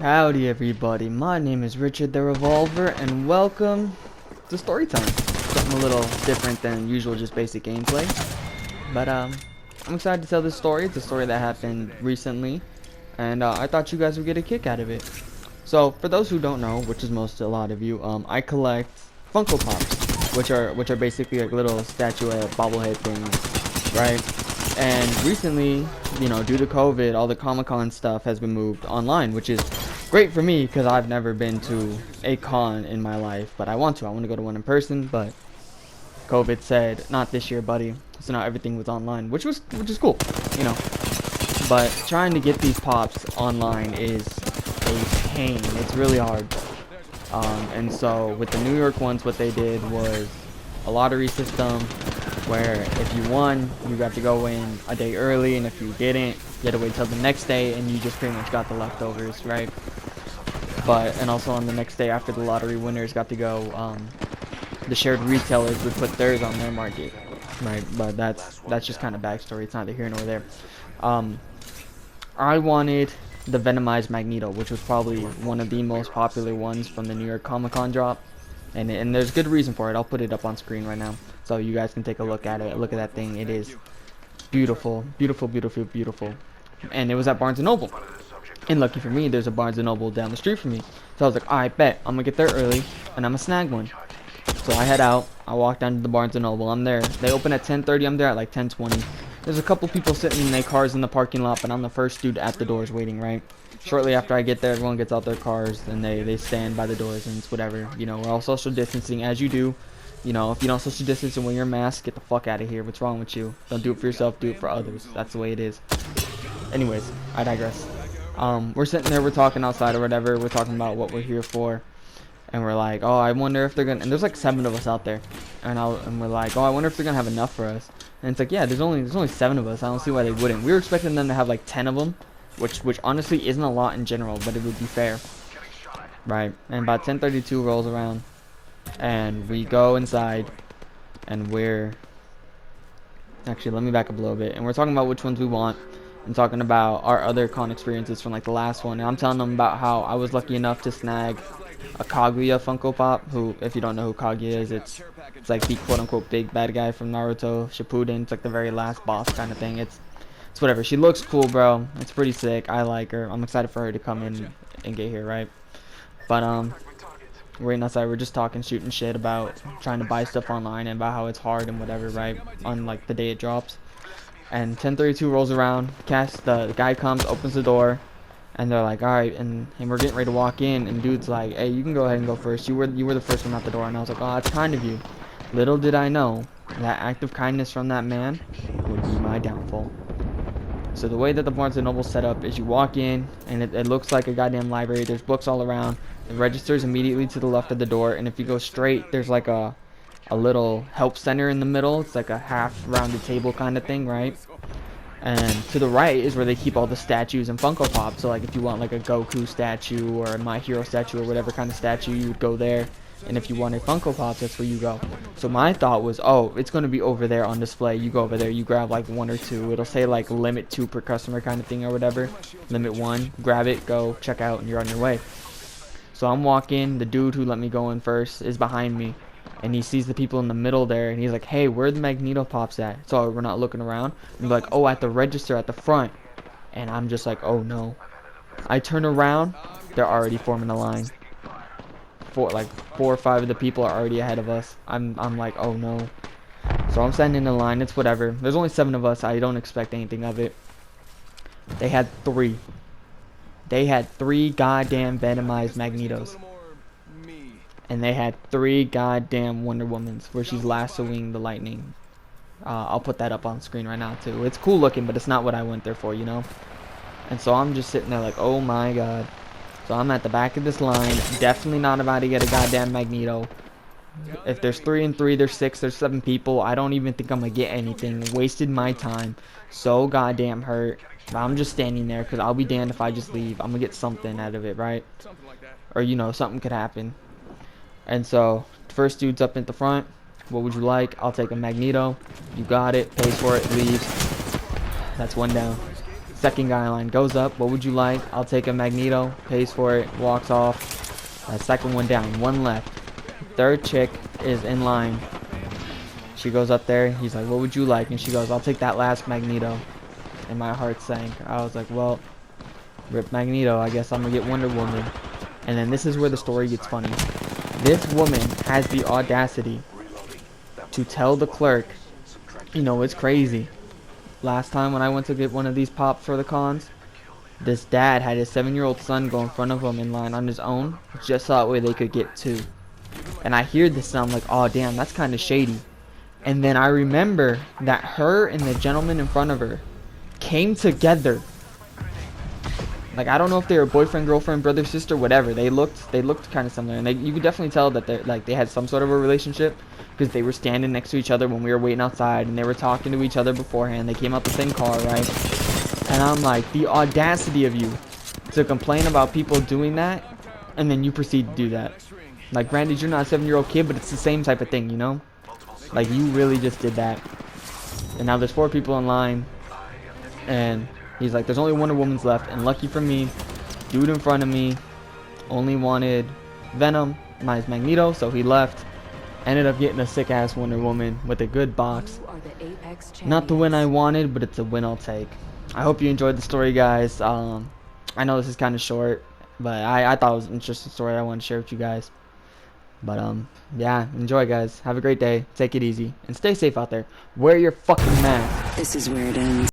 Howdy everybody, my name is Richard the Revolver and welcome to Storytime. Something a little different than usual, just basic gameplay. But I'm excited to tell this story. It's a story that happened recently and I thought you guys would get a kick out of it. So for those who don't know, which is a lot of you, I collect Funko Pops, which are basically like little statuette bobblehead things, right? And recently, you know, due to COVID, all the Comic-Con stuff has been moved online, which is great for me because I've never been to a con in my life, but I want to. I want to go to one in person, but COVID said not this year, buddy. So now everything was online, which is cool, you know. But trying to get these pops online is a pain. It's really hard. And so with the New York ones, what they did was a lottery system where if you won, you got to go in a day early, and if you didn't, you had to wait till the next day, and you just pretty much got the leftovers, right? And also on the next day after the lottery winners got to go, the shared retailers would put theirs on their market, right? But that's just kind of backstory. It's neither here nor there. I wanted the Venomized Magneto, which was probably one of the most popular ones from the New York Comic-Con drop. And there's good reason for it. I'll put it up on screen right now so you guys can take a look at it. Look at that thing. It is beautiful, beautiful, beautiful, beautiful. And it was at Barnes & Noble. And lucky for me, there's a Barnes & Noble down the street from me. So I was like, I bet I'm going to get there early and I'm going to snag one. So I head out. I walk down to the Barnes & Noble. I'm there. They open at 10:30. I'm there at like 10:20. There's a couple people sitting in their cars in the parking lot, but I'm the first dude at the doors waiting, right? Shortly after I get there, everyone gets out their cars and they stand by the doors, and it's whatever. You know, we're all social distancing as you do. You know, if you don't social distance and wear your mask, get the fuck out of here. What's wrong with you? Don't do it for yourself, do it for others. That's the way it is. Anyways, I digress. We're sitting there, we're talking outside or whatever. We're talking about what we're here for. And we're like, oh, I wonder if they're gonna, and there's like 7 of us out there. And we're like, oh, I wonder if they're gonna have enough for us. And it's like, yeah, there's only 7 of us. I don't see why they wouldn't. We were expecting them to have like 10 of them, which honestly isn't a lot in general, but it would be fair, right? And about 10:32 rolls around, and we go inside, and actually, let me back up a little bit, and we're talking about which ones we want, and talking about our other con experiences from like the last one. And I'm telling them about how I was lucky enough to snag a Kaguya Funko Pop, who, if you don't know who Kaguya is, it's like the quote-unquote big bad guy from Naruto Shippuden. It's like the very last boss kind of thing. It's whatever. She looks cool, bro. It's pretty sick. I like her. I'm excited for her to come in and get here, right? But we're waiting outside. We're just talking, shooting shit about trying to buy stuff online and about how it's hard and whatever, right? On like the day it drops. And 10:32 rolls around. The guy comes, opens the door. And they're like, all right, and we're getting ready to walk in, and dude's like, hey, you can go ahead and go first. You were the first one out the door. And I was like, oh, that's kind of you. Little did I know that act of kindness from that man would be my downfall. So the way that the Barnes & Noble set up is you walk in, and it looks like a goddamn library. There's books all around. The register's immediately to the left of the door, and if you go straight, there's like a little help center in the middle. It's like a half-rounded table kind of thing, right? And to the right is where they keep all the statues and Funko Pops. So like if you want like a Goku statue or a My Hero statue or whatever kind of statue, you would go there. And if you wanted Funko Pops, that's where you go. So my thought was, oh, it's going to be over there on display. You go over there, you grab like 1 or 2. It'll say like limit 2 per customer kind of thing or whatever. Limit 1, grab it, go, check out, and you're on your way. So I'm walking. The dude who let me go in first is behind me. And he sees the people in the middle there, and he's like, hey, where are the Magneto Pops at? So we're not looking around. And we're like, oh, at the register at the front. And I'm just like, oh no. I turn around, they're already forming a line. 4 or 5 of the people are already ahead of us. I'm like, oh no. So I'm standing in line, it's whatever. There's only 7 of us, I don't expect anything of it. They had 3. They had 3 goddamn Venomized Magnetos. And they had 3 goddamn Wonder Womans where she's lassoing the lightning. I'll put that up on screen right now too. It's cool looking, but it's not what I went there for, you know? And so I'm just sitting there like, oh my god. So I'm at the back of this line, definitely not about to get a goddamn Magneto. If there's 3 and 3, there's 6, there's 7 people, I don't even think I'm gonna get anything. Wasted my time. So goddamn hurt. But I'm just standing there because I'll be damned if I just leave. I'm gonna get something out of it, right? Or, you know, something could happen. And so, first dude's up at the front. What would you like? I'll take a Magneto. You got it. Pays for it. Leaves. That's 1 down. Second guy in line goes up. What would you like? I'll take a Magneto. Pays for it. Walks off. Second one down. One left. Third chick is in line. She goes up there. He's like, what would you like? And she goes, I'll take that last Magneto. And my heart sank. I was like, well, rip Magneto. I guess I'm going to get Wonder Woman. And then this is where the story gets funny. This woman has the audacity to tell the clerk, you know, it's crazy. Last time when I went to get one of these pops for the cons, this dad had his 7-year-old son go in front of him in line on his own, just so that way they could get 2. And I hear this and I'm like, oh damn, that's kind of shady. And then I remember that her and the gentleman in front of her came together. Like, I don't know if they were boyfriend, girlfriend, brother, sister, whatever. They looked kind of similar, and you could definitely tell that they had some sort of a relationship, because they were standing next to each other when we were waiting outside, and they were talking to each other beforehand. They came out the same car, right? And I'm like, the audacity of you to complain about people doing that, and then you proceed to do that. Like, granted, you're not a 7-year-old kid, but it's the same type of thing, you know? Like, you really just did that. And now there's 4 people in line, and he's like, there's only Wonder Woman's left, and lucky for me, dude in front of me only wanted Venomized Magneto, so he left. Ended up getting a sick-ass Wonder Woman with a good box. Not the win I wanted, but it's a win I'll take. I hope you enjoyed the story, guys. I know this is kind of short, but I thought it was an interesting story I wanted to share with you guys. But yeah, enjoy, guys. Have a great day. Take it easy, and stay safe out there. Wear your fucking mask. This is where it ends.